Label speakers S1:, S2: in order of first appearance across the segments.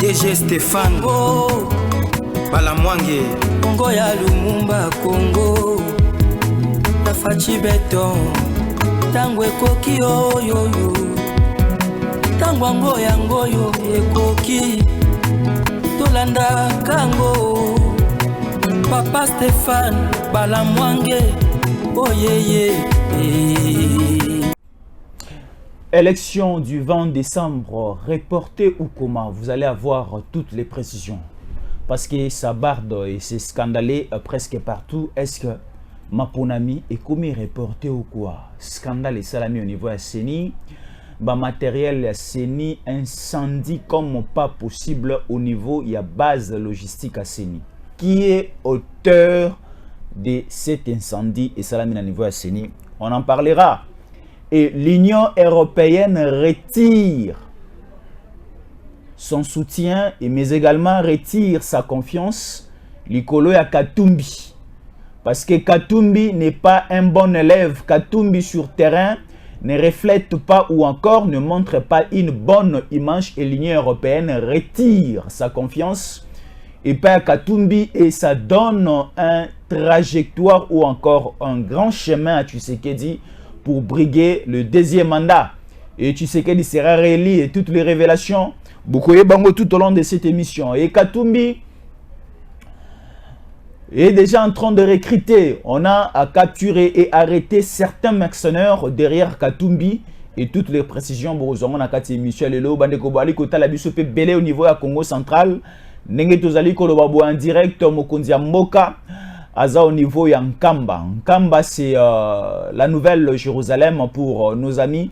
S1: DG Stéphane Balamwange
S2: Congo ya Lumumba Congo Tafachi Beton Tango ekoki oyoyo Tango ango yango yo ekoki Tolanda kango Papa Stéphane Balamwange Oyeye
S3: Élection du 20 décembre, reportée ou comment? Vous allez avoir toutes les précisions. Parce que ça barde et c'est scandalé presque partout. Est-ce que Maponami est comme reporté ou quoi? Scandale et salami au niveau de CENI. Matériel CENI incendie comme pas possible au niveau, il y a base logistique à CENI. Qui est auteur de cet incendie et salami au niveau de CENI? On en parlera. Et l'Union européenne retire son soutien, mais également retire sa confiance, Likolo ya Katumbi. Parce que Katumbi n'est pas un bon élève. Katumbi sur terrain ne reflète pas ou encore ne montre pas une bonne image et l'Union européenne retire sa confiance. Et pas Katumbi et ça donne un trajectoire ou encore un grand chemin à Tshisekedi pour briguer le deuxième mandat. Et Tshisekedi sera réélu et toutes les révélations, beaucoup de bango tout au long de cette émission. Et Katumbi est déjà en train de recruter. On a capturé et arrêté certains mercenaires derrière Katumbi. Et toutes les précisions, bon, on a capturé Michel Elo, Bandeko Bali, Kota la Bisope Belé au niveau de Congo central. Nengetozali Kolobabo en direct, Mokonzi Mboka. Aza au niveau ya Nkamba. Nkamba c'est la nouvelle Jérusalem pour nos amis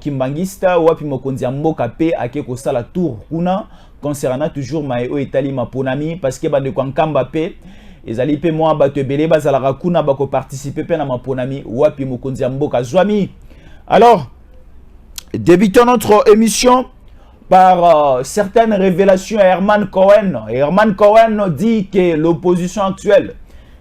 S3: Kimbangista. Wapi Mokonzi Mboka pe akeko sala tour kuna concernant toujours Maeo Etali Maponami parce que bande kwa Nkamba pe ezali pe moi bato ebele bazala kuna bako participer pe na Maponami wapi Mokonzi Mboka zwami. Alors débutons notre émission par certaines révélations à Herman Cohen. Herman Cohen dit que l'opposition actuelle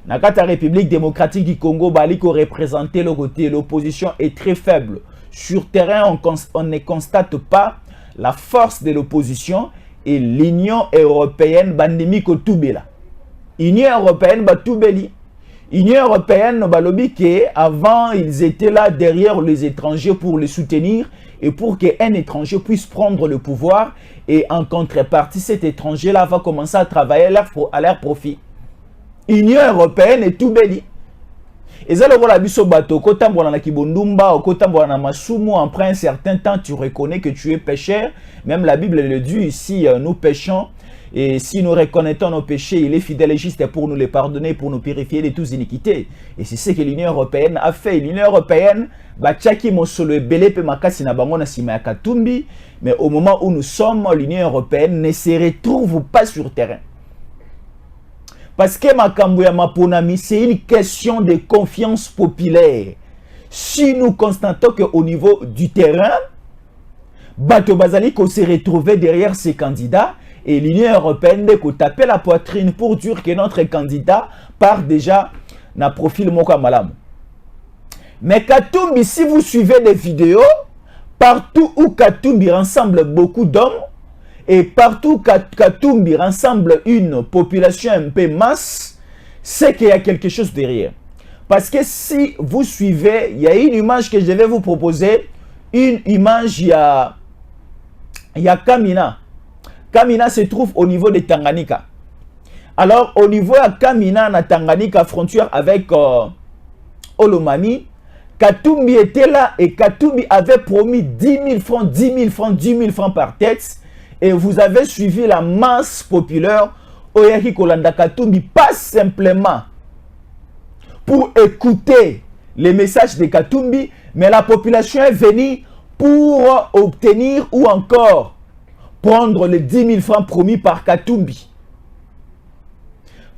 S3: dans la République démocratique du Congo, Baliko représentait le côté, l'opposition est très faible. Sur terrain, on ne constate pas la force de l'opposition et l'Union européenne, Bandemiko Toubela. L'Union européenne, Batoubeli. L'Union européenne, Balobi, avant, ils étaient là derrière les étrangers pour les soutenir et pour qu'un étranger puisse prendre le pouvoir. Et en contrepartie, cet étranger-là va commencer à travailler à leur profit. Union européenne est tout béni. Et ça, le rôle biso bato, kotambo na kibondumba, kotambo na masumu, après un certain temps, tu reconnais que tu es pécheur. Même la Bible le dit ici, nous péchons. Et si nous reconnaissons nos péchés, il est fidèle et juste pour nous les pardonner, pour nous purifier de toutes iniquités. Et c'est ce que l'Union européenne a fait. L'Union européenne, bachaki mosolo ebele pe makasi na bango na sima ya Katumbi, mais au moment où nous sommes, l'Union européenne ne se retrouve pas sur terrain. Parce que Makambo ya Maponami, c'est une question de confiance populaire. Si nous constatons qu'au niveau du terrain, Bato Bazali qu'on s'est retrouvé derrière ces candidats et l'Union européenne de taper la poitrine pour dire que notre candidat part déjà dans le profil Moka Malam. Mais Katumbi, si vous suivez des vidéos, partout où Katumbi rassemble beaucoup d'hommes, et partout Katumbi rassemble une population un peu masse, c'est qu'il y a quelque chose derrière. Parce que si vous suivez, il y a une image que je vais vous proposer, une image, il y a Kamina. Kamina se trouve au niveau de Tanganyika. Alors, au niveau de Kamina, na Tanganyika, frontière avec Olomami, Katumbi était là et Katumbi avait promis 10 000 francs, 10 000 francs, 10 000 francs par tête. Et vous avez suivi la masse populaire Oyaki Kolanda Katumbi, pas simplement pour écouter les messages de Katumbi, mais la population est venue pour obtenir ou encore prendre les 10 000 francs promis par Katumbi.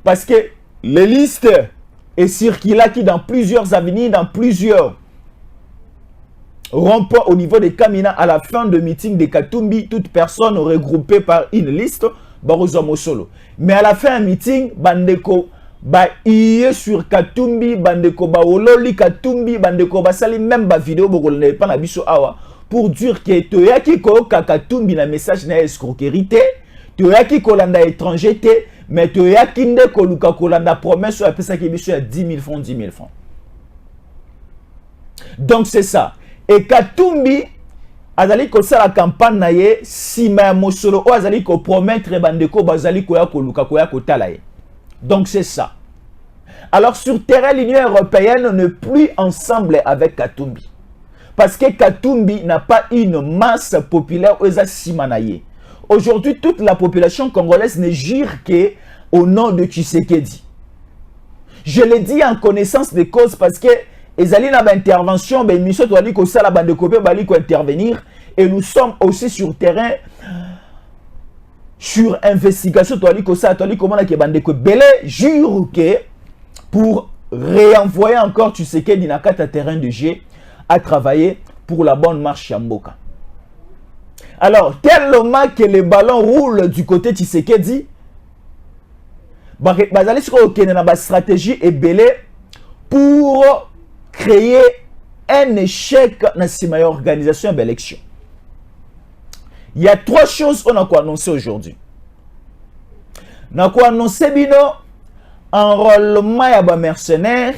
S3: Parce que les listes est circulées dans plusieurs avenues, dans plusieurs rond-point au niveau de Kamina. À la fin de meeting de Katumbi, toute personne regroupée par une liste, Barozomo solo. Mais à la fin du meeting, Bandeko ba iye sur Katumbi, Bandeko ba ololi Katumbi, Bandeko ba sali même ba vidéo bogolne pas na biso awa pour dire que toyaki ko Katumbi na message na escroquerie, toyaki kolanda étranger te, mais toyaki nde koluka kolanda promesse ya pesa ki biso ya 10 000 francs, 10 000 francs. Donc c'est ça. Et Katumbi azali ko sala campagne na ye sima ya mosolo o azali ko promettre bandeko bazali ko ya koluka ko ya kotala ye. Donc c'est ça. Alors sur terrain, l'Union européenne n'est plus ensemble avec Katumbi. Parce que Katumbi n'a pas une masse populaire aux Simanaye. Aujourd'hui, toute la population congolaise ne jure qu'au nom de Tshisekedi. Je le dis en connaissance de cause parce que les alliés dans l'intervention, intervenir et nous sommes aussi sur terrain sur investigation jure que pour réenvoyer encore Tshisekedi dans un terrain de jeu à travailler pour la bonne marche Yamboka. Alors, tellement que le ballon roule du côté Tshisekedi, bazali siko kene na ba stratégie et belé pour créer un échec dans cette organisation d'élection. Il y a 3 choses qu'on a annoncé aujourd'hui. On a annoncé bino enrôlement ya ba mercenaires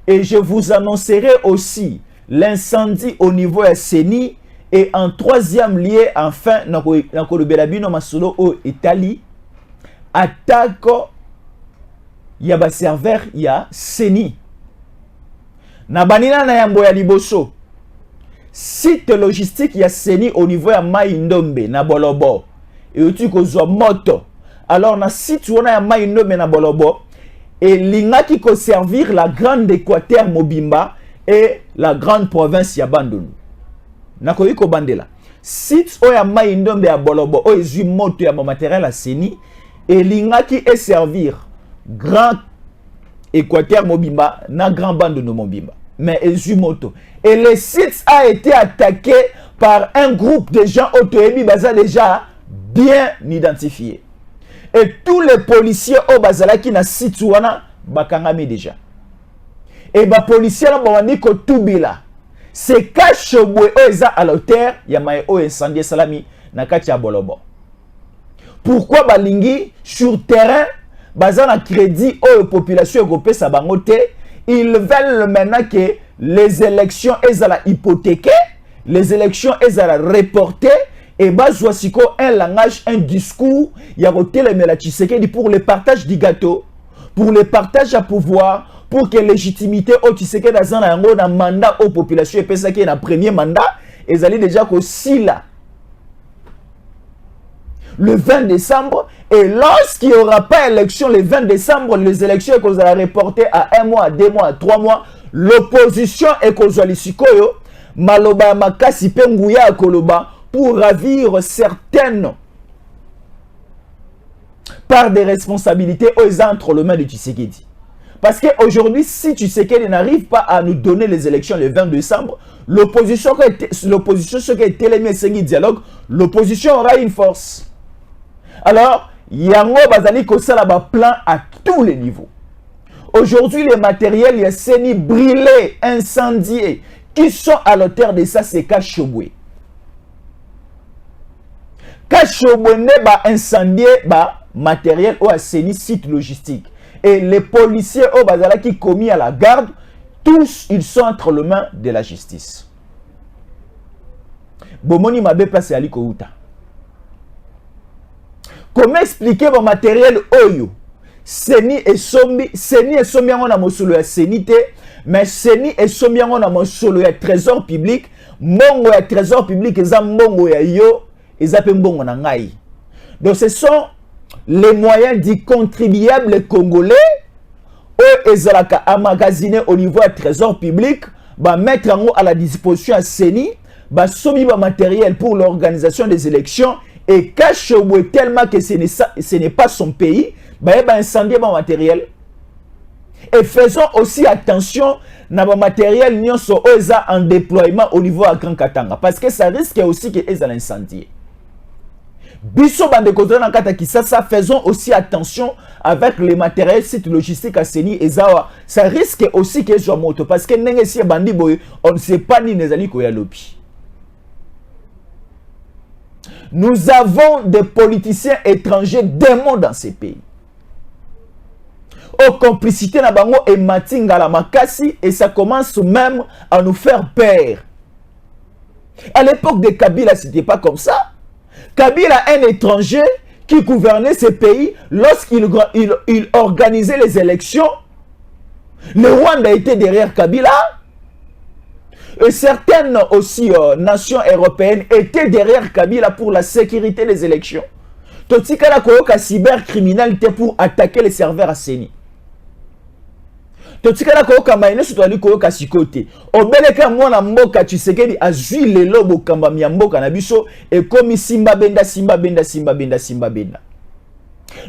S3: et je vous annoncerai aussi l'incendie au niveau de Seni et en 3e lieu enfin na kolobelabino masolo au Italie attaque ya ba serveur ya Seni na banina na yambo ya liboso site logistique ya Seni au niveau ya Mai Ndombe na Bolobo et tu kozwa moto alors na site wana ya Mai Ndombe na Bolobo et l'ingaki ko servir la grande Équateur Mobimba et la grande province ya Bandundu. Nakoyi ko bandela. Site oya Mai Ndombe ya Bolobo o ezui moto ya matériel à Seni et l'ingaki est servir grand Équateur Mobimba na grand Bandundu Mobimba. Mais ezui moto. Et le site a été attaqué par un groupe de gens auto-émis baza déjà bien identifiés. Et tous les policiers au bazalaki na site wana bakangami déjà. Et ba policiers na bawani ko tubila. C'est Kachobwe eza à l'auteur ya maye o incendie salami na kati ya Bolobo. Pourquoi balingi sur terrain bazana crédit aux populations européennes sa bangote, ils veulent maintenant que les élections ezala hypothéquées, les élections ezala reportées. Et bazouasiko un langage, un discours, il y a la Tshisekedi pour le partage du gâteau, pour le partage à pouvoir, pour que légitimité au Tshisekedi dans un mandat aux populations et pensa qu'il y a un premier mandat, et ils allaient déjà aussi là. Le 20 décembre, et lorsqu'il n'y aura pas élection le 20 décembre, les élections qu'on a reportées à 1 mois, 2 mois, 3 mois, l'opposition est qu'on soit l'isikoyo, maloba makasi penguya koloba, pour ravir certaines par des responsabilités aux entre les mains de Tshisekedi. Parce qu'aujourd'hui, si Tshisekedi n'arrive pas à nous donner les élections le 20 décembre, l'opposition ce qui est télémé dialogue, l'opposition aura une force. Alors, yango bazali kosala ba plan à tous les niveaux. Aujourd'hui, les matériels ya Seni brûlés, incendiés, qui sont à l'auteur de ça, c'est Kachobwe. Kachobwene ba incendié ba matériel au Seni site logistique. Et les policiers au Bazala qui commis à la garde, tous ils sont entre les mains de la justice. Bomoni mabe place à Likouta. Comment expliquer mon matériel oyo? Seni et sombi yango na mosolo ya Senite, mais Seni et sombi yango na mosolo ya trésor public, mongo ya trésor public eza mongo ya yo. Donc ce sont les moyens du contribuable congolais eux ezalaka amagasiné au niveau du trésor public ba mettre à la disposition à Seni ba sobi ba matériel pour l'organisation des élections et cache tellement que ce n'est pas son pays ba incendier ba matériel. Et faisons aussi attention na ba matériel nyonso eza en déploiement au niveau à Grand Katanga parce que ça risque aussi que eza l'incendie. Biso bande kodona kata Kisasa, faisons aussi attention avec les matériels sites logistiques à Seni et Zawa. Ça risque aussi que soit moto parce que nenge si bandi boy, on ne sait pas ni nezali ko ya lopi. Nous avons des politiciens étrangers démons dans ces pays. Aux complicités na bango et matinga la makasi, et ça commence même à nous faire peur. À l'époque de Kabila, c'était pas comme ça. Kabila, un étranger qui gouvernait ces pays, lorsqu'il organisait les élections, le Rwanda était derrière Kabila. Et certaines aussi nations européennes étaient derrière Kabila pour la sécurité des élections. Totikala koyoka cybercriminalité pour attaquer les serveurs à Seni. Totikala koyoka maïne sotali koyoka sikote. Obeleka mwana mboka Tshisekedi azui lelo bokamba ya mboka na biso et comme simba benda.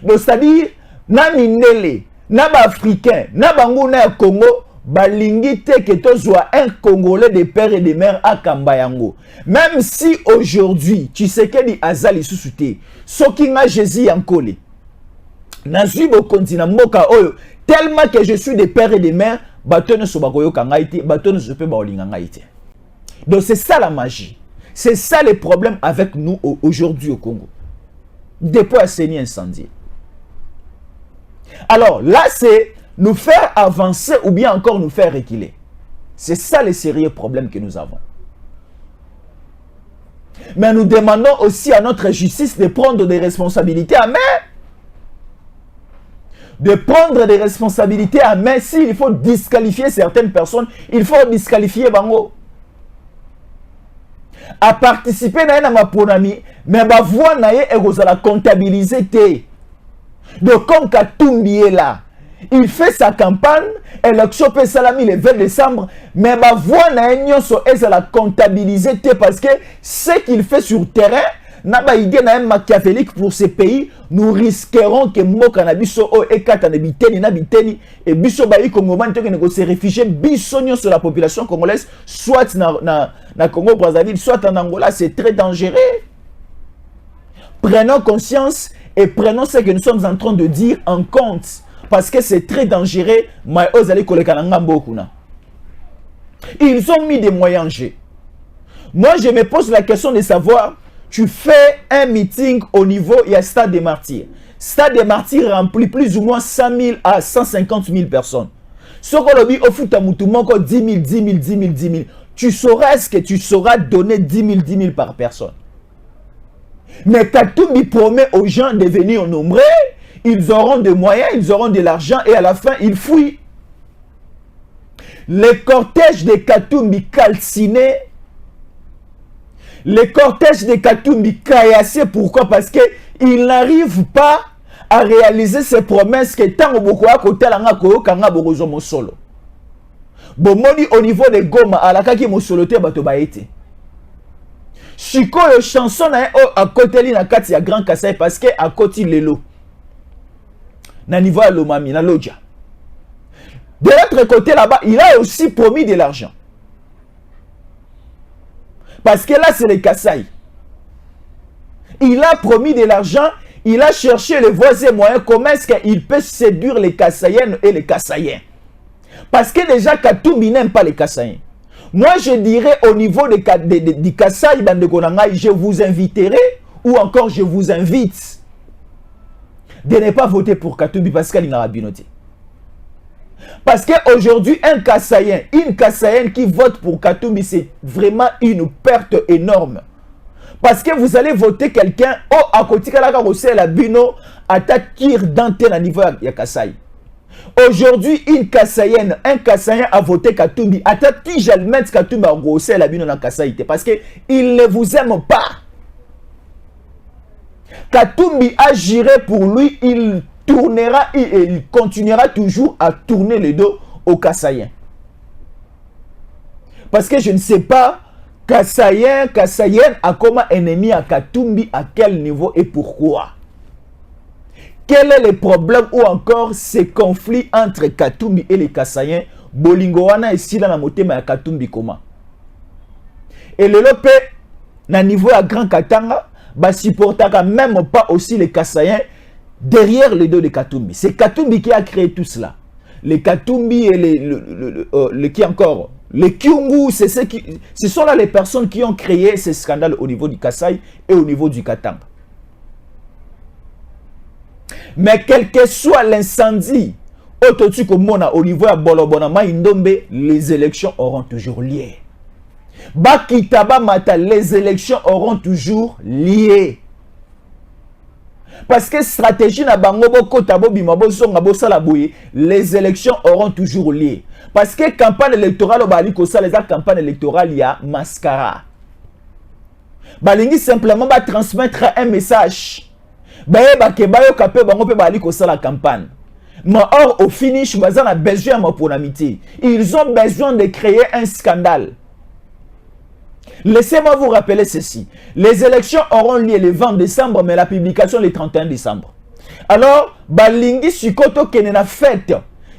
S3: Donc c'est-à-dire na minele, na ba africain, na bango na Congo balingi te que tozwa un Congolais de père et de mère à Kambayango. Même si aujourd'hui Tshisekedi azali susute, soki nga Jésus yankole. Nazui bokonzi na mboka oyo tellement que je suis de père et de mère, batone so bakoyo kangaite, batone so pe baolinga ngaite. Donc c'est ça la magie. C'est ça le problème avec nous aujourd'hui au Congo. Dépôt à Seni incendie. Alors là c'est nous faire avancer ou bien encore nous faire reculer. C'est ça le sérieux problème que nous avons. Mais nous demandons aussi à notre justice de prendre des responsabilités à main. De prendre des responsabilités à main. S'il faut disqualifier certaines personnes, il faut disqualifier Bango. À participer à ma ponami, mais ma voix naie et vous allez comptabiliser. Donc comme Katumbi est là, il fait sa campagne, élection peut salami le 20 décembre, mais ma voix naie est la comptabiliser parce que ce qu'il fait sur terrain, n'a pas idée na machiavélique pour ces pays, nous risquerons que Moka na biso o ekata na biteni na biteni et biso ba yi Congolais te que se réfugier biso sur la population congolaise soit na Congo Brazzaville soit en Angola, c'est très dangereux. Prenons conscience et prenons ce que nous sommes en train de dire en compte parce que c'est très dangereux. Ils ont mis des moyens en jeu. Moi je me pose la question de savoir. Tu fais un meeting au niveau, il y a Stade des Martyrs. Stade des Martyrs remplit plus ou moins 100 000 à 150 000 personnes. Ce qu'on a dit, au foot à Moutoumoko, 10 000. Tu sauras ce que tu sauras donner 10 000 par personne. Mais Katumbi promet aux gens de venir nombreux, ils auront des moyens, ils auront de l'argent et à la fin, ils fuient. Les cortèges de Katumbi calcinés. Le cortège de Katumbi caillassé, pourquoi? Parce qu'il n'arrive pas à réaliser ses promesses que tant au Bokoa côté la ko kanga borozo mo solo. Bomoni au niveau de Goma ala kaki mo solo te bato baete. Chiko le chanson na à côté li na kati ya Grand Kassai parce que à côté lelo. Na niveau ya Lomami na Lodja. De l'autre côté là-bas, il a aussi promis de l'argent. Parce que là, c'est les Kassai. Il a promis de l'argent, il a cherché les voies et moyens, comment est-ce qu'il peut séduire les Kassaïennes et les Kassaïens. Parce que déjà, Katumbi n'aime pas les Kassaïens. Moi, je dirais au niveau du Kassai, je vous inviterai, ou encore je vous invite, de ne pas voter pour Katumbi parce qu'il n'a pas binoté. Parce qu'aujourd'hui, un Kassaïen, une Kassaïenne qui vote pour Katumbi, c'est vraiment une perte énorme. Parce que vous allez voter quelqu'un, à côté de la bino, à takir d'antenne à niveau de Kassai. Aujourd'hui, une Kassaïenne, un Kassaïen a voté Katumbi, à takir jalmet Katumbi à grosser la bino dans Kassai. Parce qu'il ne vous aime pas. Katumbi a géré pour lui, il tournera et il continuera toujours à tourner le dos aux Kassaïens. Parce que je ne sais pas, Kassaïenne a comme ennemi à Katumbi, à quel niveau et pourquoi. Quel est le problème ou encore ces conflits entre Katumbi et les Kassaïens? Bolingoana et Sila na motema ya Katumbi comment? Et le lope, na niveau à Grand Katanga, bah supportera même pas aussi les Kassaïens derrière le dos de Katumbi. C'est Katumbi qui a créé tout cela. Les Katumbi et qui encore Les Kyungu, ce sont là les personnes qui ont créé ces scandales au niveau du Kasaï et au niveau du Katanga. Mais quel que soit l'incendie, au niveau de Bolobonama Indombe, les élections auront toujours lieu. Bakitaba Mata, les élections auront toujours lieu. Parce que stratégie na bangobo kotabo bimabo songa bosala boye, les élections auront toujours lieu. Parce que campagne électorale bali kosa les campagne électorale ya mascara. Balingi simplement ba transmettre un message. Baye ba ke bayo kapé bango pe bali kosa la campagne. Mais or au finish bazan a besoin de monamité. Ils ont besoin de créer un scandale. Laissez-moi vous rappeler ceci. Les élections auront lieu le 20 décembre, mais la publication le 31 décembre. Alors, Balingi Sukoto Kenena fête.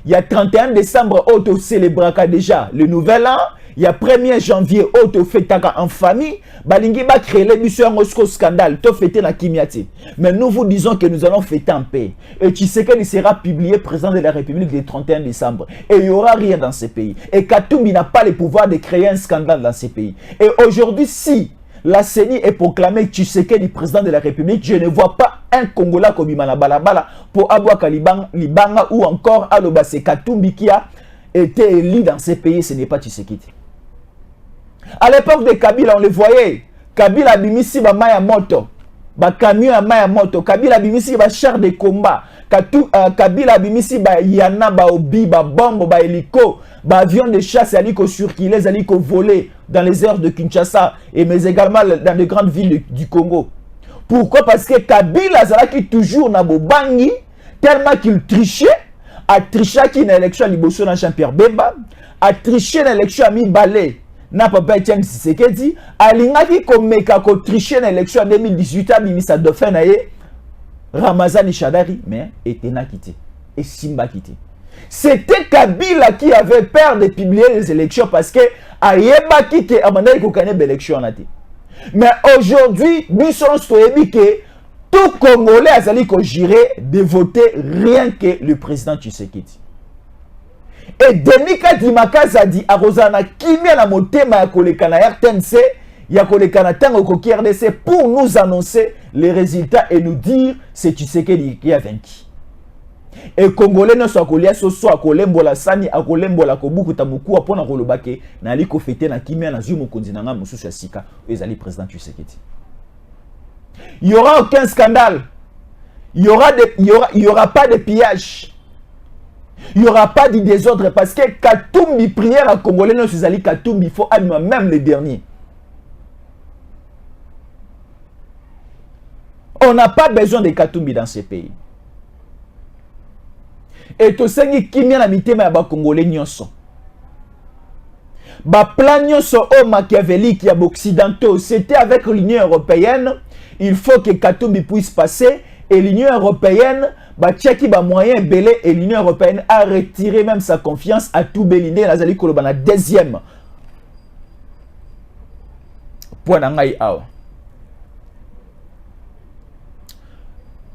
S3: Il y a 31 décembre, auto célébraka déjà le nouvel an. Il y a 1er janvier, auto fêtaka en famille. Balingi va créer l'émission Moscow scandale. To fêter la Kimiati. Mais nous vous disons que nous allons fêter en paix. Et Tshisekedi sera publié président de la République le 31 décembre. Et il n'y aura rien dans ce pays. Et Katumbi n'a pas le pouvoir de créer un scandale dans ce pays. Et aujourd'hui, si la CENI est proclamée Tshisekedi président de la République, je ne vois pas un Congolais comme Imana Balabala pour Abouaka Libanga ou encore Alobase Katumbi qui a été élu dans ce pays. Ce n'est pas Tshisekedi. À l'époque de Kabila, on le voyait. Kabila bimisi ba maya moto. Ba camion à maya moto. Kabila bimisi ba char de combat. Kabila bimisi ba yana ba obi ba bombe ba hélico. Ba avion de chasse aliko surkilé, aliko volé dans les airs de Kinshasa et mais également dans les grandes villes du Congo. Pourquoi? Parce que Kabila zalaki toujours na bobangi tellement qu'il trichait. A triché qui na élection à Liboso na Jean-Pierre Bemba. A triché na élection à Mibale. Na papa Etienne Tshisekedi alingaki komeka ko tricher na élection en 2018 à Bimisa Dauphin na ye Ramazani Shadari mais Etena quitté et Simba quitté. C'était Kabila qui avait peur de publier les élections parce que ayeba kike amanda ko kane élection na té. Mais aujourd'hui biso stoyebi que tout Congolais azali ko juré de voter rien que le président Tshisekedi. Et Denis Kadimakazi a dit à Rosana Kimia na motema ya kolekana RTNC ya kolekana tango koki RDC pour nous annoncer les résultats et nous dire c'est Tshisekedi qui a vaincu. Et Congolais ne soit kolia soso akolembola sani akolembola kobukuta mukuwa pona kolobake na liko fete na Kimia na zumo konzinanga mususu ya sika ezali président Tshisekedi. Il y aura aucun scandale. Il y aura pas de pillage. Il n'y aura pas de désordre parce que Katumbi prière à Congolais, non, c'est Ali Katumbi, il faut animer même les derniers. On n'a pas besoin de Katumbi dans ce pays. Et tout ça qui vient à mitema ya ba Congolais nyonso. Ba plan nyonso au machiavélique ya occidentaux, c'était avec l'Union européenne, il faut que Katumbi puisse passer et l'Union européenne ba tchaki ba moyen belé et l'Union européenne a retiré même sa confiance à tout Belindé Nazali Kolobana deuxième point ngai awa.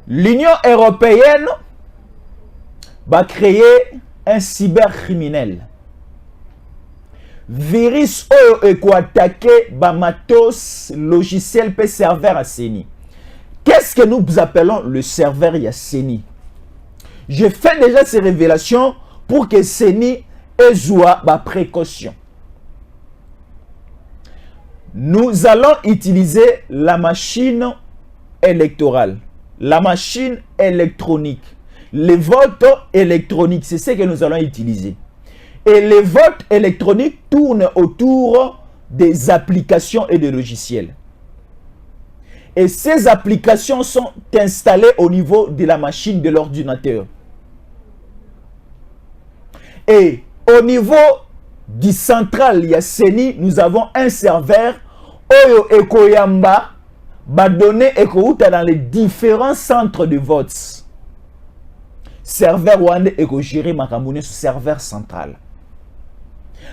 S3: L'Union européenne va créer un cybercriminel. Virus ou attaquer ba matos logiciel pe serveur à CENI. Qu'est-ce que nous appelons le serveur Yasseni? Je fais déjà ces révélations pour que CENI ait joie ma précaution. Nous allons utiliser la machine électorale, la machine électronique, les votes électroniques, c'est ce que nous allons utiliser. Et les votes électroniques tournent autour des applications et des logiciels. Et ces applications sont installées au niveau de la machine de l'ordinateur. Et au niveau du central Yasseni, nous avons un serveur Oyo Ekoyamba, donné Ekouta dans les différents centres de vote. Serveur Wande Ekogiri Makamboune sur serveur central.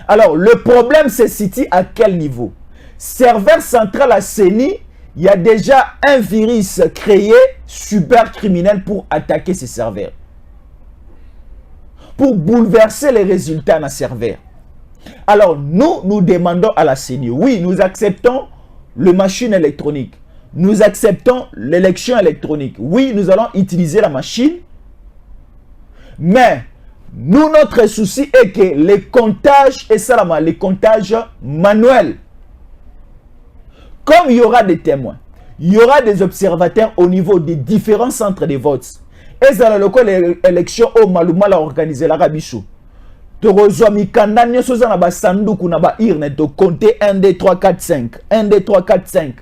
S3: Alors, le problème se situe à quel niveau? Serveur central à CENI, il y a déjà un virus créé, super criminel, pour attaquer ces serveurs. Pour bouleverser les résultats d'un serveur. Alors, nous demandons à la CENI, oui, nous acceptons les machines électroniques. Nous acceptons l'élection électronique. Oui, nous allons utiliser la machine. Mais, nous, notre souci est que les comptages, et ça, les comptages manuels, comme il y aura des témoins, il y aura des observateurs au niveau des différents centres de vote. Et ça, le cas l'élection au Maluma l'a organisé la Rabichou. Tu reçois Mikanda, nous sommes dans Sandouk ou dans Irne, tu comptes 1, 2, 3, 4, 5. 1, 2, 3, 4, 5.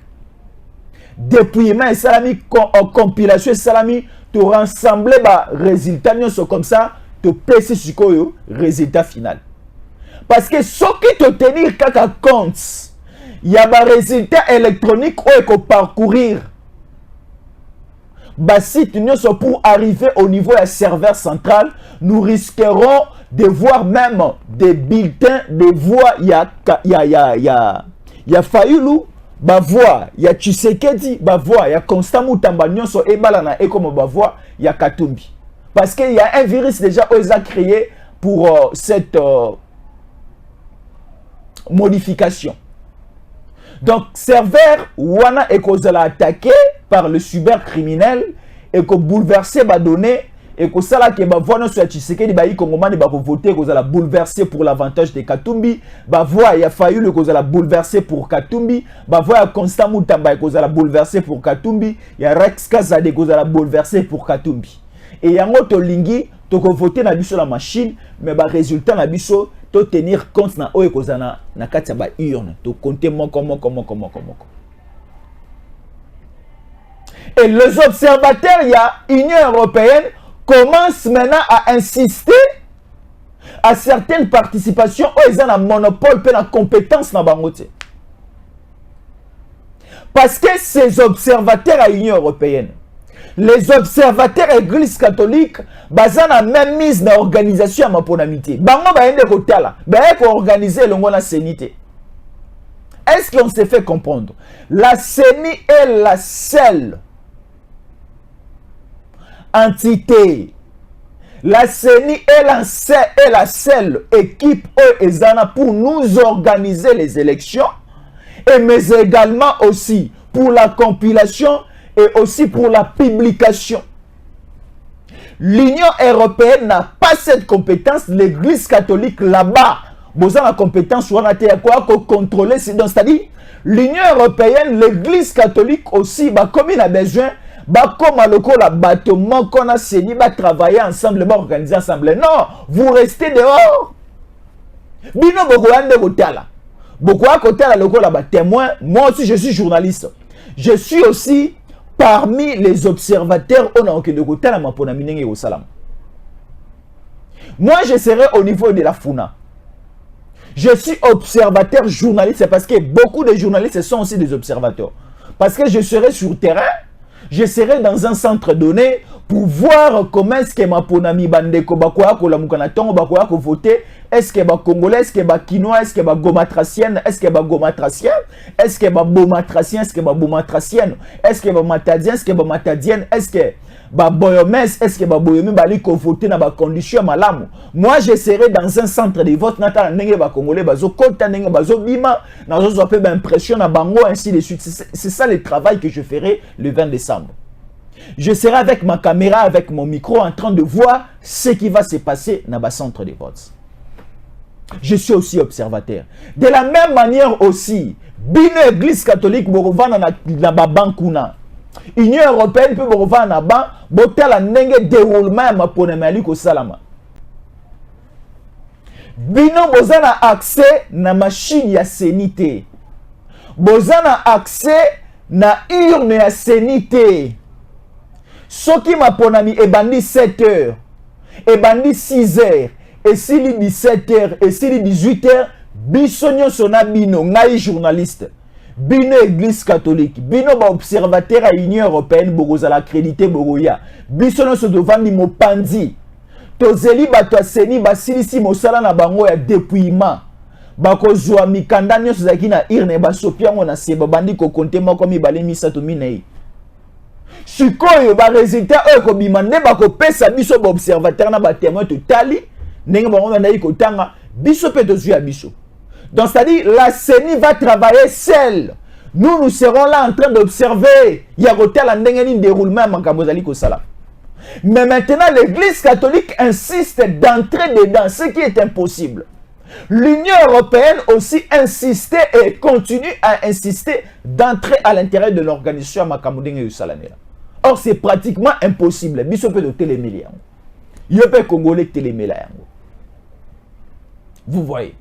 S3: Depuis, mais salami en compilation, salami, tu rassembles les résultats, nous sommes comme ça, tu places sur le résultat final. Parce que ce qui te tenir qu'à compte, il y a des résultats électroniques où il faut parcourir. Site pour arriver au niveau du serveur central, nous risquerons de voir même des bulletins de voix. Il y a Fayoulou, voix, il y a Tshisekedi, voix, il y a Constant Moutamba, Nyonso Ebalana et comme voix, il y a Katumbi. Parce qu'il y a un virus déjà qui a créé pour cette modification. Donc, serveur Wana est attaqué par le cybercriminel et que bouleverser les données et que ça là que voix sur Tshisekedi ba Kongomani ba voter que ça bouleverser pour l'avantage de Katumbi, voix il y a fallu que ça bouleverser pour Katumbi, voix il y a Constant Moutamba que ça bouleverser pour Katumbi, il y a Rex Kazade que ça bouleverser pour Katumbi. Et il y a un autre lingui to voter na biso la machine mais résultat na biso to tenir compte na oyo kozana na kati ba urne to compter comment. Et les observateurs, il y a Union européenne commence maintenant à insister à certaines participations où ils ont un monopole et la compétence dans bangote. Parce que ces observateurs à l'Union européenne, les observateurs église catholique, bazan a même mise dans l'organisation à ma ponamité. Bango ba yende kotala, ba yeko organiser le la sénité. Est-ce qu'on s'est fait comprendre? La CENI est la seule entité. La CENI est la seule équipe pour nous organiser les élections, mais également aussi pour la compilation et aussi pour la publication. L'Union européenne n'a pas cette compétence. L'église catholique là-bas, vous avez la compétence pour contrôler. C'est-à-dire, l'Union européenne, l'église catholique aussi, comme il a besoin, comme à la bâtiment qu'on a saigné, travailler ensemble, organiser ensemble. Non, vous restez dehors. Bino Bogoande Kotala. Bogoa Kotala, le témoin. Moi aussi, je suis journaliste. Je suis aussi parmi les observateurs moi, je serai au niveau de la FUNA. Je suis observateur journaliste parce que beaucoup de journalistes sont aussi des observateurs. Parce que je serai sur terrain, je serai dans un centre donné pour voir comment est-ce que ma ponami bandeko bakoya ko la mukanatongo bakoya ko voter, est-ce que ba congolais, est-ce que ba quinois, est-ce que ba gomatracienne, est-ce que ba gomatracien, est-ce que ba bomatracien, est-ce que ba bomatracienne, est-ce que ba matadien, est-ce que ba matadienne, est-ce que ba boyomès, est-ce que ba boyomi bali ko voter na ba condition malamu. Moi je serai dans un centre de vote nata ndenge ba congolais bazo kota ndenge bazo bima na zo zo pe ba impression na bango ainsi de suite. C'est ça le travail que je ferai le 20 décembre. Je serai avec ma caméra, avec mon micro, en train de voir ce qui va se passer dans le centre de vote. Je suis aussi observateur. De la même manière aussi, Bino Église catholique, Borovana na Babankuna. Union européenne peut Borovana Ban, Botala Nenge déroulement ma ponemali ko salama. Bino Bozana accès na machine ya sénité. Bozana accès na urne ya sénité. Ce qui m'a ponami et bandi 7 heures, et bandi 6 heures, et s'il est 17 heures, et s'il est 18 heures, bisogno sona bino, ngai journaliste, bino église catholique, bino ba observateur à l'Union européenne, bogoza l'accrédité boroya, bisogno so devant ni mo pandi, tozeli bato aseni basilisi mosala na bango ya dépouillement, bako zwa mikanda nyoso zaki na irne basopia ngo na seba bandi ko konte moko mibale misato minei. Sikoyo ba résultat ekobima nde bako pesa biso ba observateur na ba témoin totali ndenge bango na yi kotanga Biso Pedozu Abiso. Donc, c'est-à-dire, la CENI va travailler seule. Nous serons là en train d'observer. Il y a un déroulement à Mankabozali Kosala. Mais maintenant, l'Église catholique insiste d'entrer dedans, ce qui est impossible. L'Union européenne aussi insistait et continue à insister d'entrer à l'intérieur de l'organisation Makamudenge Yusalanela. Or, c'est pratiquement impossible. Biso peut de télémélia. Il y a Congolais télémélia. Vous voyez.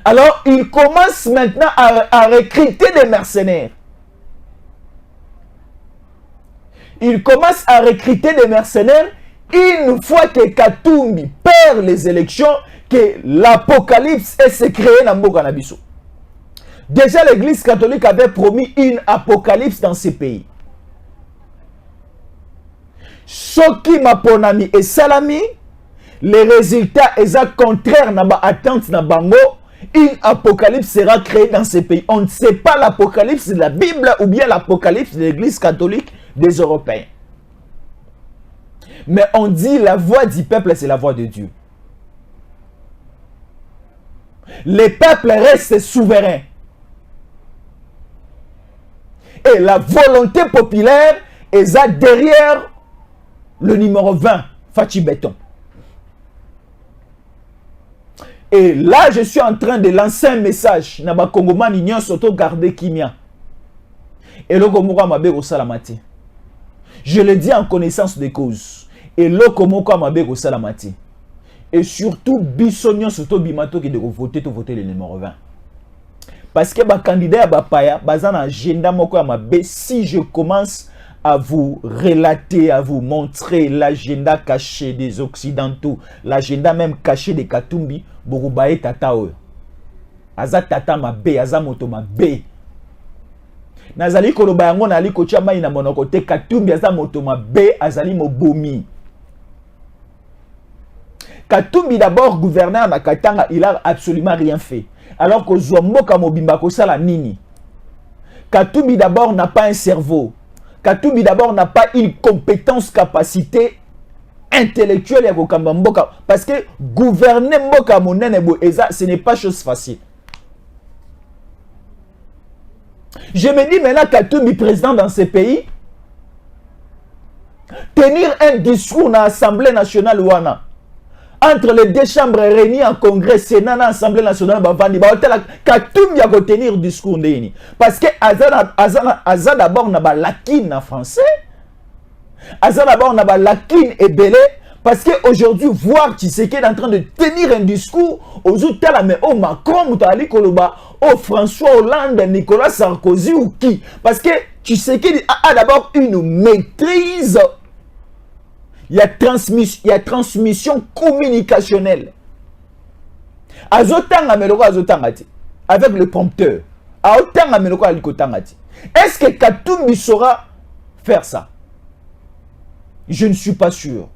S3: Alors, il commence maintenant à recruter des mercenaires. Il commence à recruter des mercenaires une fois que Katumbi perd les élections, que l'apocalypse s'est créé dans Mbokanabiso. Déjà, l'Église catholique avait promis une apocalypse dans ces pays. Soki Maponami et Salami, les résultats sont contraires à l'attente de Bango. Une apocalypse sera créée dans ces pays. On ne sait pas l'apocalypse de la Bible ou bien l'apocalypse de l'Église catholique des Européens. Mais on dit la voix du peuple, c'est la voix de Dieu. Les peuples restent souverains. Et la volonté populaire est derrière le numéro 20, Fachi Béton. Et là, je suis en train de lancer un message. Naba Kongoman Union Soto Garde Kimia. Et le Komoko Mabe Salamati. Je le dis en connaissance de cause. Et le Komoko Mabe Salamati. Et surtout, Bissonion Soto Bimato qui de voter le numéro 20. Parce que les candidats à Bapaya, bazan agenda moko Mabe, si je commence à vous relater, à vous montrer l'agenda caché des Occidentaux, l'agenda même caché des Katumbi, Borubae Tata Oyo. Aza Tata Mabe, Aza Moto Mabe. Nazali Koloba yango na liko chama ina monoko te Katumbi Aza Moto Mabe, Azali Mobomi. Katumbi d'abord gouverneur na Katanga, il a absolument rien fait. Alors que Zomboka Mobimba Kosala Nini. Katumbi d'abord n'a pas un cerveau. Katumbi d'abord n'a pas une compétence, capacité intellectuelle parce que gouverner Mboka Monene Eza, ce n'est pas chose facile. Je me dis maintenant Katumbi président dans ce pays, tenir un discours dans l'Assemblée nationale ouana, entre les deux chambres réunies en congrès, Sénat, l'Assemblée nationale, Katumbi a tenir un discours ndeni. Parce que Aza d'abord n'a pas l'acquis en français. Aza d'abord n'a pas l'acquis et belé. Parce qu'aujourd'hui, voir Tshisekedi est en train de tenir un discours aux outils, mais au Macron, Moutali Koloba, au François Hollande, Nicolas Sarkozy ou qui. Parce que Tshisekedi a d'abord une maîtrise. Il y a transmission communicationnelle. Avec le prompteur. Est-ce que Katumbi saura faire ça? Je ne suis pas sûr.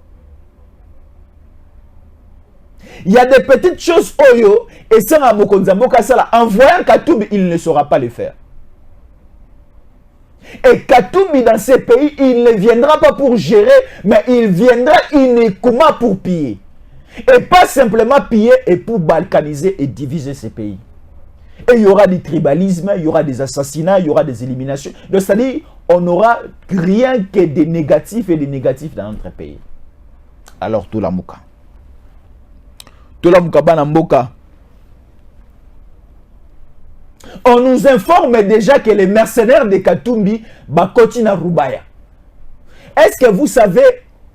S3: Il y a des petites choses Oyo et ça en voyant Katumbi, il ne saura pas le faire. Et Katumbi dans ces pays, il ne viendra pas pour gérer, mais il viendra uniquement pour piller. Et pas simplement piller et pour balkaniser et diviser ces pays. Et il y aura du tribalisme, il y aura des assassinats, il y aura des éliminations. Donc c'est-à-dire, on n'aura rien que des négatifs et des négatifs dans notre pays. Alors, tout la mouka. Tout la mouka banamboka. On nous informe déjà que les mercenaires de Katumbi continuent à Rubaya. Est-ce que vous savez,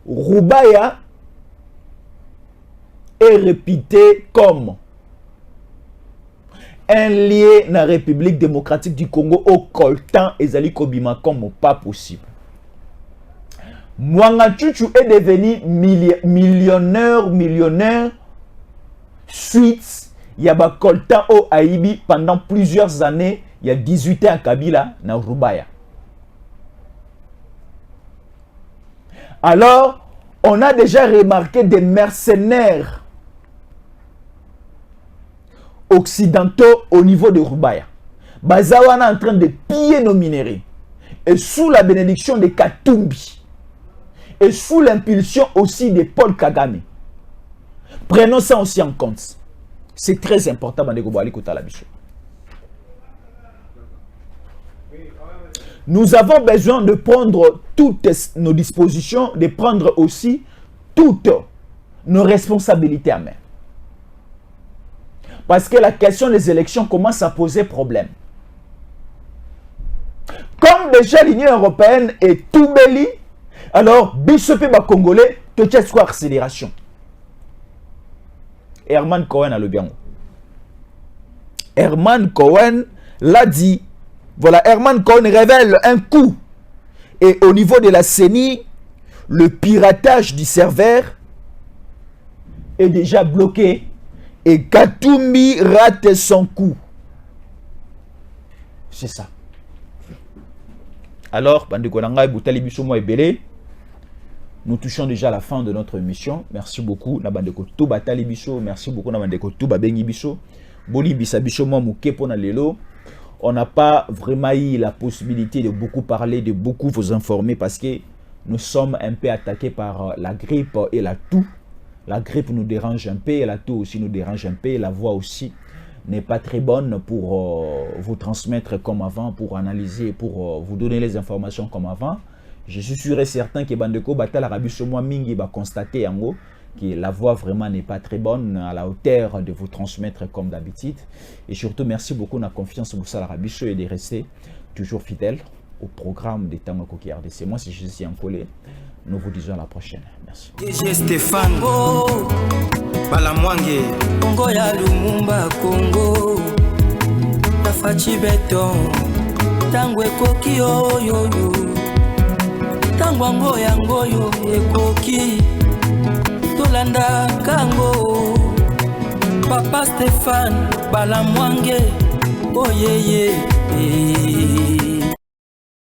S3: Rubaya est réputé comme un lien dans la République démocratique du Congo au coltan et Zali Kobima comme pas possible. Mwanga Chuchu est devenu millionnaire suite. Il y a un coltan au Haïbi pendant plusieurs années. Il y a 18 ans à Kabila, dans Rubaya. Alors, on a déjà remarqué des mercenaires occidentaux au niveau de Rubaya. Bazawana en train de piller nos minerais. Et sous la bénédiction de Katumbi. Et sous l'impulsion aussi de Paul Kagame. Prenons ça aussi en compte. C'est très important. Nous avons besoin de prendre toutes nos dispositions, de prendre aussi toutes nos responsabilités à main. Parce que la question des élections commence à poser problème. Comme déjà l'Union européenne est tout belli, alors Bissope Congolais, tu as quoi accélération. Herman Cohen a le bien. Herman Cohen l'a dit. Voilà, Herman Cohen révèle un coup. Et au niveau de la CENI, le piratage du serveur est déjà bloqué. Et Katumbi rate son coup. C'est ça. Alors, nous touchons déjà à la fin de notre émission. Merci beaucoup. Merci beaucoup. On n'a pas vraiment eu la possibilité de beaucoup parler, de beaucoup vous informer parce que nous sommes un peu attaqués par la grippe et la toux. La grippe nous dérange un peu et la toux aussi nous dérange un peu. La voix aussi n'est pas très bonne pour vous transmettre comme avant, pour analyser, pour vous donner les informations comme avant. Je suis sûr et certain que Bandeko Batal Arabi Somo Mingi va constater en haut que la voix vraiment n'est pas très bonne, à la hauteur de vous transmettre comme d'habitude. Et surtout, merci beaucoup de la confiance pour ça l'Arabi Somo et de rester toujours fidèle au programme des Tamako qui RDC. Moi, si je suis en collé, nous vous disons à la prochaine. Merci.
S2: DJ Stéphane Balamwange Congo ya Lumumba Congo Tafachi Beton Tangwe Koki Oyoyo Tangwango Yangoyo Ekoki Tolanda Kango Papa Stéphane Balamwange Oyeye